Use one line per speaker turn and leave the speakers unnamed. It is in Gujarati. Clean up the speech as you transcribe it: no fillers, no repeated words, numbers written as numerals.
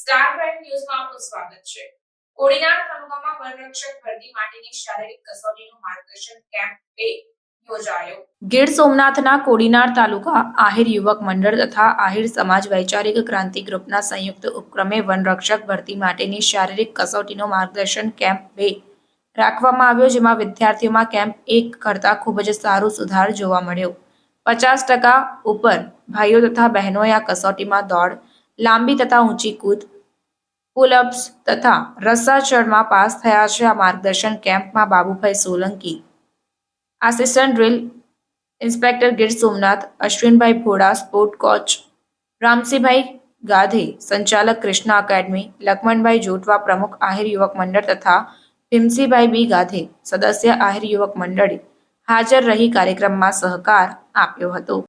સ્ટાર પ્રાઇમ ન્યૂઝમાં આપનું સ્વાગત છે. કોડીનાર તાલુકામાં વનરક્ષક ભરતી માટેની શારીરિક કસોટીનું માર્ગદર્શન કેમ્પ 2 યોજાયો. ગીર સોમનાથના કોડીનાર તાલુકા આહિર યુવક મંડળ તથા આહિર સમાજ વૈચારિક ક્રાંતિ ગ્રુપના સંયુક્ત ઉપક્રમે વનરક્ષક ભરતી માટેની શારીરિક કસોટીનો માર્ગદર્શન કેમ્પ 2 રાખવામાં આવ્યો, જેમાં વિદ્યાર્થીઓમાં કેમ્પ 1 કરતાં ખૂબ જ સારો સુધાર જોવા મળ્યો. 50% ઉપર ભાઈઓ તથા બહેનોએ આ કસોટીમાં દોડ, લાંબી તથા ઊંચી કૂદ, પુલઅપ્સ તથા રસ્સાચડમાં પાસ થયા છે. આ માર્ગદર્શન કેમ્પમાં Babubhai Solanki, assistant drill inspector Gir Somnath, Ashwinbhai Bhola, sport coach Ramsinhbhai ગાધે, સંચાલક કૃષ્ણા એકેડમી, લક્ષ્મણભાઈ જોટવા, પ્રમુખ આહિર યુવક મંડળ તથા ભીમસિંહભાઈ બી ગાધે, સદસ્ય આહિર યુવક મંડળે હાજર રહી કાર્યક્રમમાં સહકાર આપ્યો હતો.